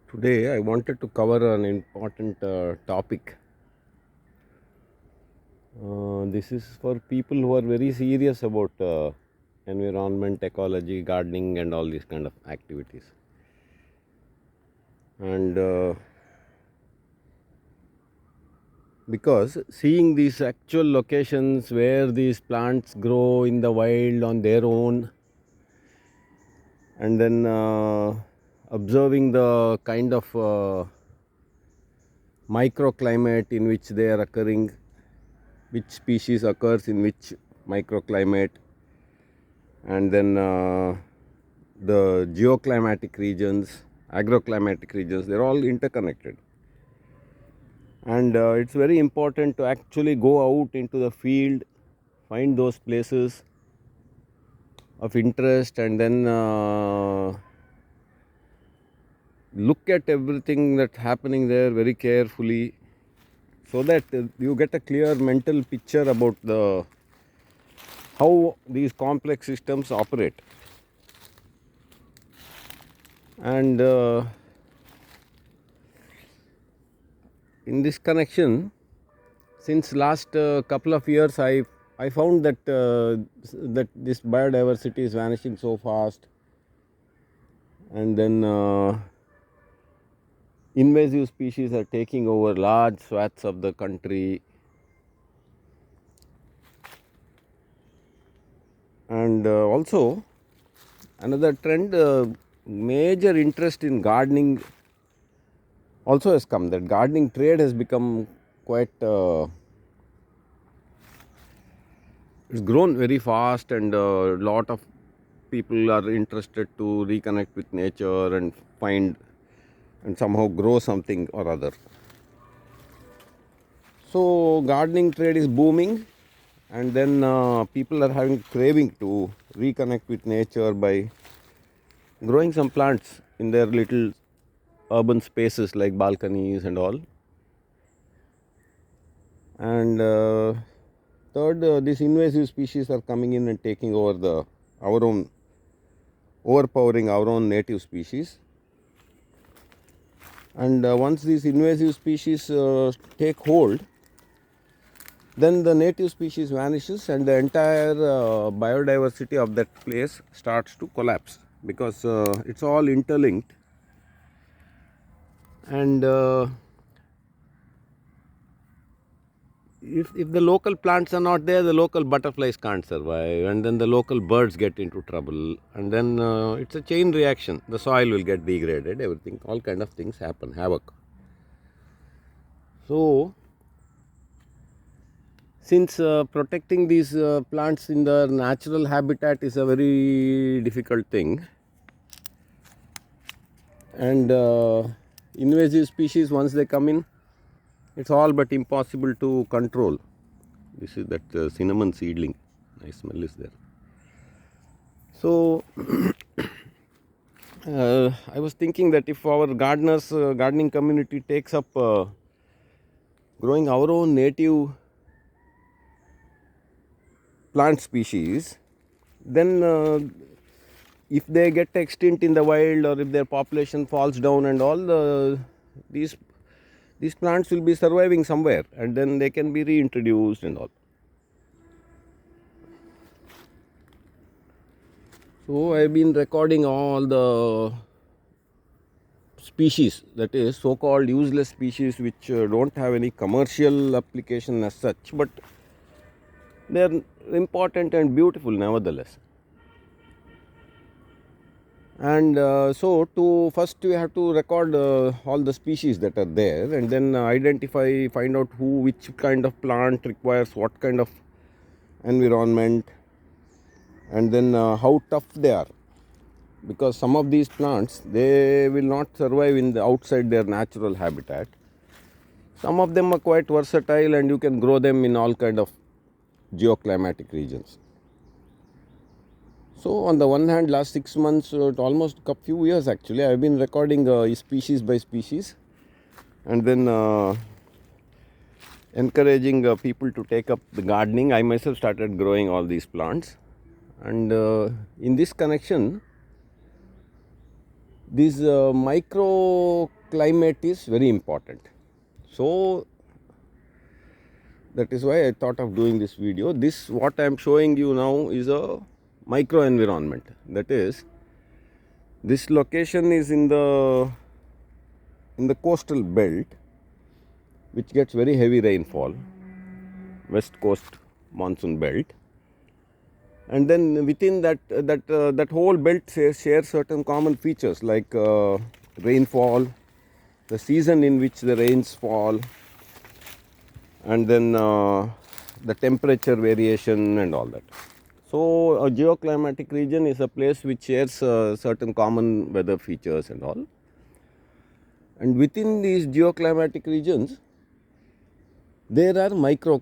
Today, I wanted to cover an important topic. This is for people who are very serious about environment, ecology, gardening, and all these kind of activities. And because seeing these actual locations where these plants grow in the wild on their own, and then observing the kind of microclimate in which they are occurring, which species occurs in which microclimate, and then the geoclimatic regions, agroclimatic regions, they're all interconnected. And it's very important to actually go out into the field, find those places of interest, and then look at everything that's happening there very carefully, so that you get a clear mental picture about how these complex systems operate. And in this connection, since last couple of years, I found that this biodiversity is vanishing so fast, and then invasive species are taking over large swaths of the country. And also another trend, major interest in gardening also has come. That gardening trade has become quite it's grown very fast, and a lot of people are interested to reconnect with nature and find and somehow grow something or other. So gardening trade is booming, and then people are having craving to reconnect with nature by growing some plants in their little urban spaces like balconies and all. And third, these invasive species are coming in and taking over our own, overpowering our own native species. And once these invasive species take hold, then the native species vanishes, and the entire biodiversity of that place starts to collapse, because it's all interlinked. And if the local plants are not there, the local butterflies can't survive, and then the local birds get into trouble, and then it's a chain reaction. The soil will get degraded, everything, all kind of things happen, havoc. So since protecting these plants in their natural habitat is a very difficult thing, and invasive species, once they come in, it's all but impossible to control. This is that cinnamon seedling, nice smell is there. So I was thinking that if our gardening community takes up growing our own native plant species, then if they get extinct in the wild, or if their population falls down and all, these plants will be surviving somewhere, and then they can be reintroduced and all. So I've been recording all the species, that is so-called useless species, which don't have any commercial application as such, but they are important and beautiful nevertheless. And so to first we have to record all the species that are there, and then find out which kind of plant requires what kind of environment, and then how tough they are, because some of these plants, they will not survive in the outside their natural habitat. Some of them are quite versatile, and you can grow them in all kind of geoclimatic regions. So on the one hand, last 6 months, almost a few years actually, I've been recording species by species, and then encouraging people to take up the gardening. I myself started growing all these plants, and in this connection, these micro microclimate is very important. So that is why I thought of doing this video. This what I am showing you now is a micro environment. That is, this location is in the coastal belt, which gets very heavy rainfall, west coast monsoon belt, and then within that whole belt shares certain common features like rainfall, the season in which the rains fall, and then the temperature variation and all that. So a geoclimatic region is a place which shares certain common weather features and all. And within these geoclimatic regions, there are micro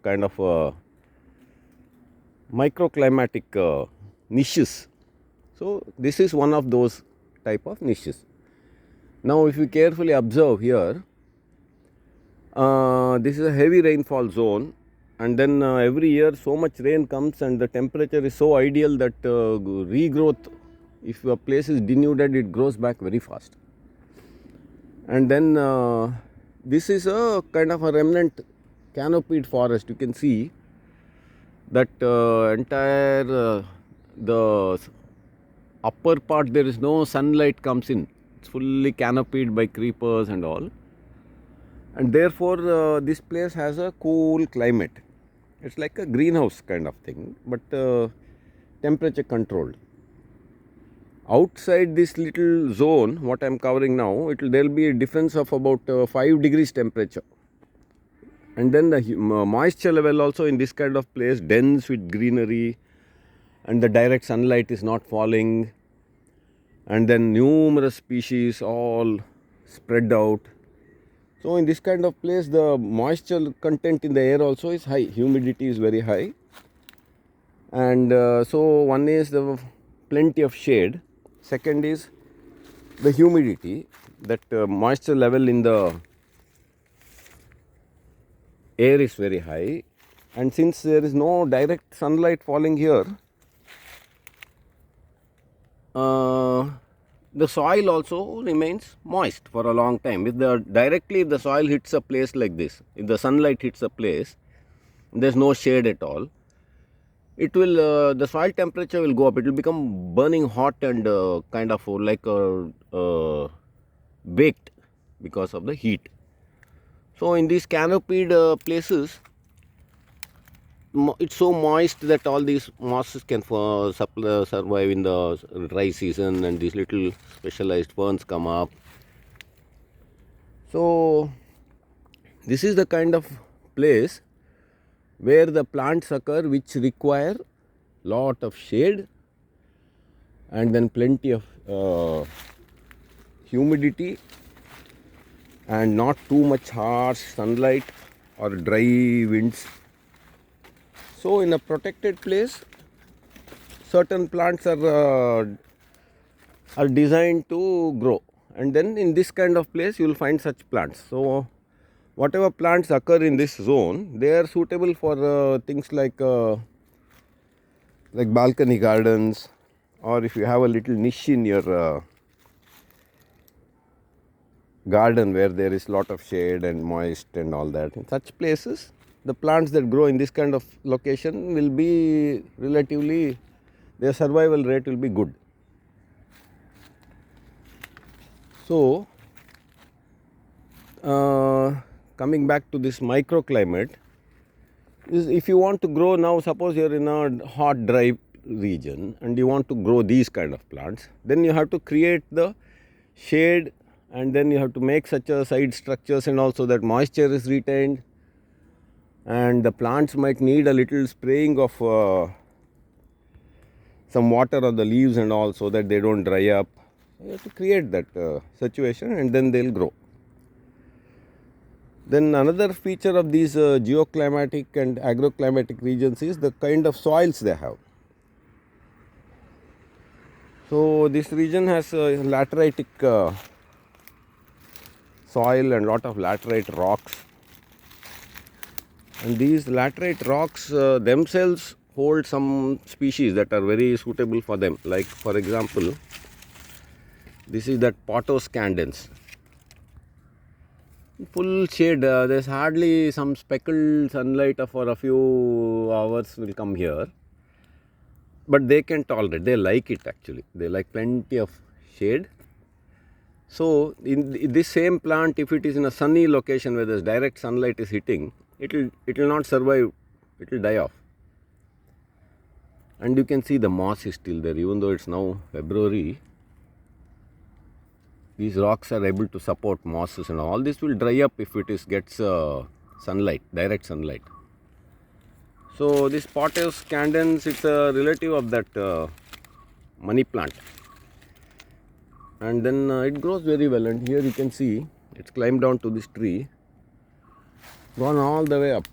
kind of microclimatic niches. So this is one of those type of niches. Now if you carefully observe here, this is a heavy rainfall zone, and then every year so much rain comes and the temperature is so ideal that regrowth, if a place is denuded, it grows back very fast. And then this is a kind of a remnant canopied forest. You can see that entire the upper part, there is no sunlight comes in. It's fully canopied by creepers and all, and therefore this place has a cool climate. It's like a greenhouse kind of thing, but temperature controlled. Outside this little zone, what I am covering now, there will be a difference of about 5 degrees temperature. And then the moisture level also in this kind of place, dense with greenery, and the direct sunlight is not falling, and then numerous species all spread out. So in this kind of place, the moisture content in the air also is high, humidity is very high, and so one is the plenty of shade, second is the humidity, that moisture level in the air is very high, and since there is no direct sunlight falling here, the soil also remains moist for a long time. If the soil hits a place like this, if the sunlight hits a place, there is no shade at all, it will the soil temperature will go up. It will become burning hot and kind of like baked because of the heat. So in these canopied places, it's so moist that all these mosses can survive in the dry season, and these little specialized ferns come up. So this is the kind of place where the plants occur which require lot of shade and then plenty of humidity and not too much harsh sunlight or dry winds. So in a protected place, certain plants are designed to grow, and then in this kind of place you will find such plants. So whatever plants occur in this zone, they are suitable for things like balcony gardens, or if you have a little niche in your garden where there is lot of shade and moist and all that. In such places, the plants that grow in this kind of location will be relatively, their survival rate will be good. So coming back to this microclimate, if you want to grow now, suppose you are in a hot dry region and you want to grow these kind of plants, then you have to create the shade, and then you have to make such a side structures and also that moisture is retained, and the plants might need a little spraying of some water on the leaves and all, so that they don't dry up. You have to create that situation, and then they will grow. Then another feature of these geoclimatic and agroclimatic regions is the kind of soils they have. So this region has lateritic soil and lot of laterite rocks, and these laterite rocks themselves hold some species that are very suitable for them. Like for example, This is that Potoscandens. Full shade, there's hardly some speckled sunlight for a few hours will come here. But they can tolerate, they like it actually. They like plenty of shade. So in this same plant, if it is in a sunny location where there's direct sunlight is hitting, it will not survive, it will die off. And you can see the moss is still there, even though it's now February. These rocks are able to support mosses, and all this will dry up if it gets sunlight, direct sunlight. So this Potoscandens, it's a relative of that money plant. And then it grows very well, and here you can see it's climbed down to this tree, gone all the way up.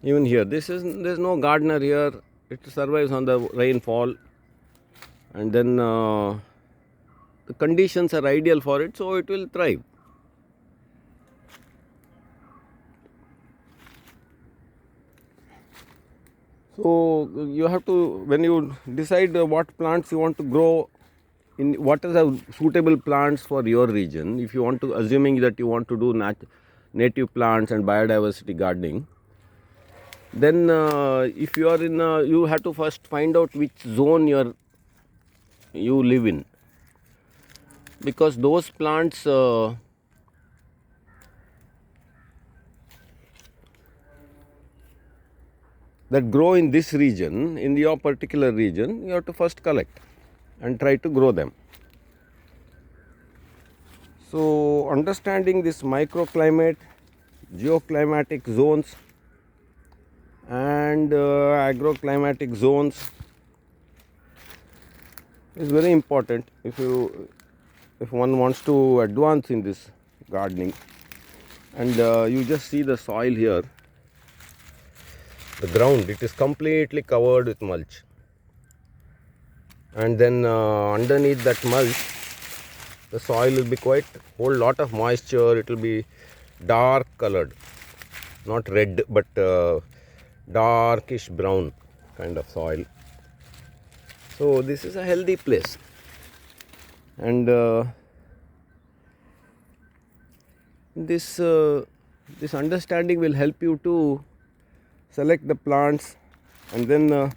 Even here, there's no gardener here. It survives on the rainfall, and then the conditions are ideal for it, so it will thrive. So you have to, when you decide what plants you want to grow, in what are the suitable plants for your region, if you want to, assuming that you want to do native plants and biodiversity gardening, then if you are in you have to first find out which zone you live in, because those plants that grow in this region, in your particular region, you have to first collect and try to grow them. So understanding this microclimate, geoclimatic zones and agroclimatic zones is very important if one wants to advance in this gardening. And you just see the soil here, the ground, it is completely covered with mulch, and then underneath that mulch the soil will be quite whole lot of moisture. It will be dark colored, not red but darkish brown kind of soil. So this is a healthy place, and this understanding will help you to select the plants. And then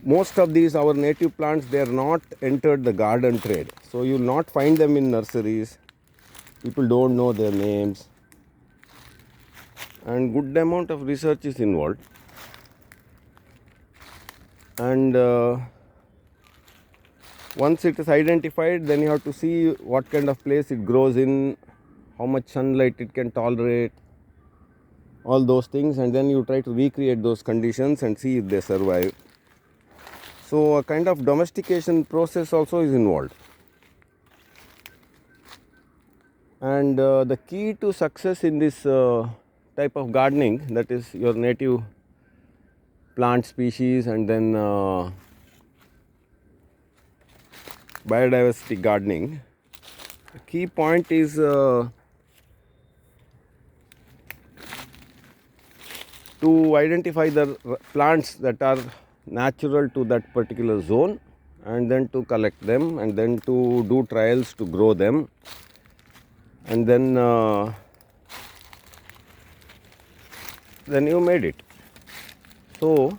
most of these our native plants, they are not entered the garden trade, so you will not find them in nurseries. People don't know their names, and good amount of research is involved. And once it is identified, then you have to see what kind of place it grows in, how much sunlight it can tolerate, all those things, and then you try to recreate those conditions and see if they survive. So a kind of domestication process also is involved. And the key to success in this type of gardening, that is your native plant species and then biodiversity gardening, the key point is to identify the plants that are natural to that particular zone, and then to collect them, and then to do trials to grow them, and then you made it. So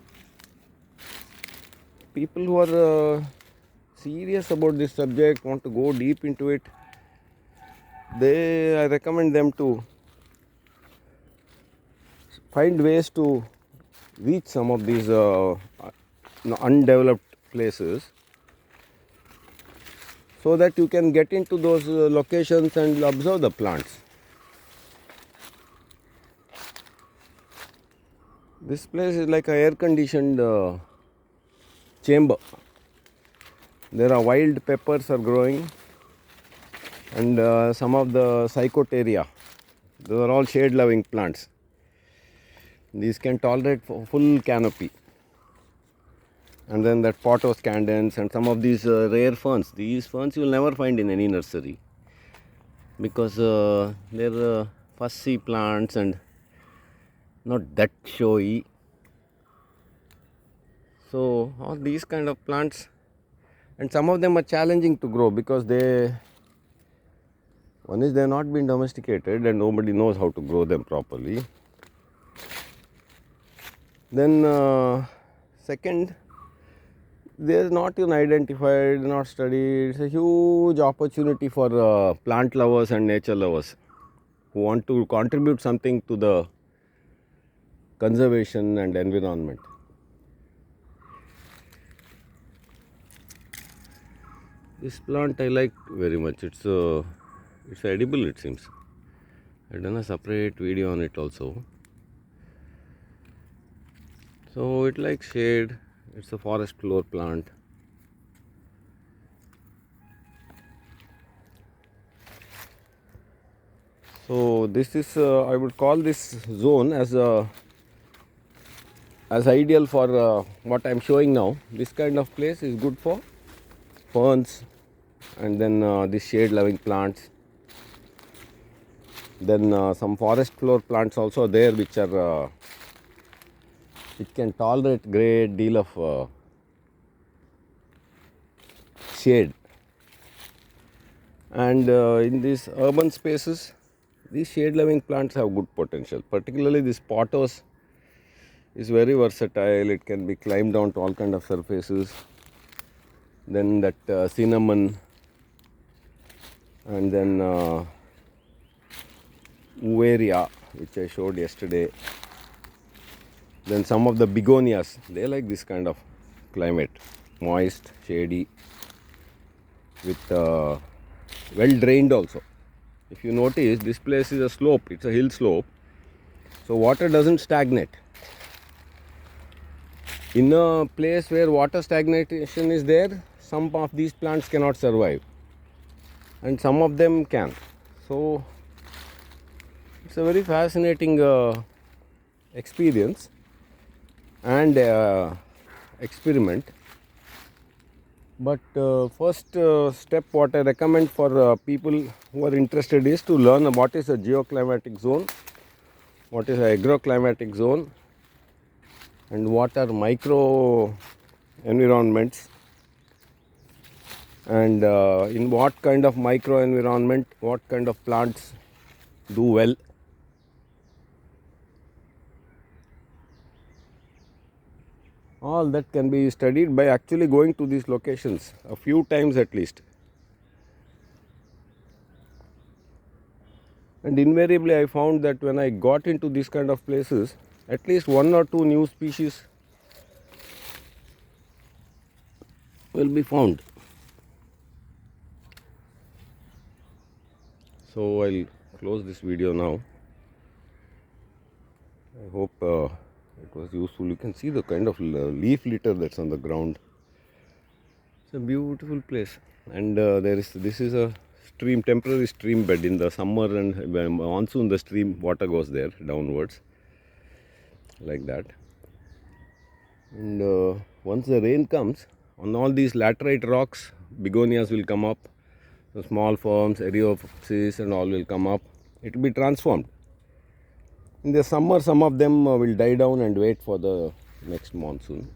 people who are serious about this subject, want to go deep into it, I recommend them to find ways to reach some of these undeveloped places, so that you can get into those locations and observe the plants. This place is like an air conditioned chamber. There are wild peppers are growing, and some of the psychoteria. Those are all shade loving plants. These can tolerate full canopy. And then that Potoscandens and some of these rare ferns. These ferns you will never find in any nursery, because they're fussy plants and not that showy. So all these kind of plants, and some of them are challenging to grow because one is they have not been domesticated and nobody knows how to grow them properly. Then second, they are not even identified, not studied. It's a huge opportunity for plant lovers and nature lovers who want to contribute something to the conservation and environment. This plant I like very much. It's edible, it seems. I've done a separate video on it also. So it likes shade. It's a forest floor plant. So this is I would call this zone as ideal for what I am showing now. This kind of place is good for ferns, and then these shade loving plants. Then some forest floor plants also there, which are which can tolerate great deal of shade. And in these urban spaces, these shade loving plants have good potential. Particularly this pothos is very versatile. It can be climbed down to all kind of surfaces. Then that cinnamon, and then uvaria, which I showed yesterday. Then some of the begonias, they like this kind of climate, moist, shady, with well drained also. If you notice, this place is a slope, it's a hill slope, so water doesn't stagnate. In a place where water stagnation is there, some of these plants cannot survive, and some of them can. So it's a very fascinating experience and experiment. But first step what I recommend for people who are interested is to learn what is a geoclimatic zone, what is a agroclimatic zone, and what are micro environments, and in what kind of micro environment what kind of plants do well. All that can be studied by actually going to these locations a few times at least. And invariably I found that when I got into these kind of places, at least one or two new species will be found. So I'll close this video now. I hope it was useful. You can see the kind of leaf litter that's on the ground. It's a beautiful place, and this is a stream, temporary stream bed. In the summer and monsoon, the stream water goes there downwards like that. And once the rain comes, on all these laterite rocks, begonias will come up. The small forms, Eriopsis and all will come up. It will be transformed. In the summer, some of them will die down and wait for the next monsoon.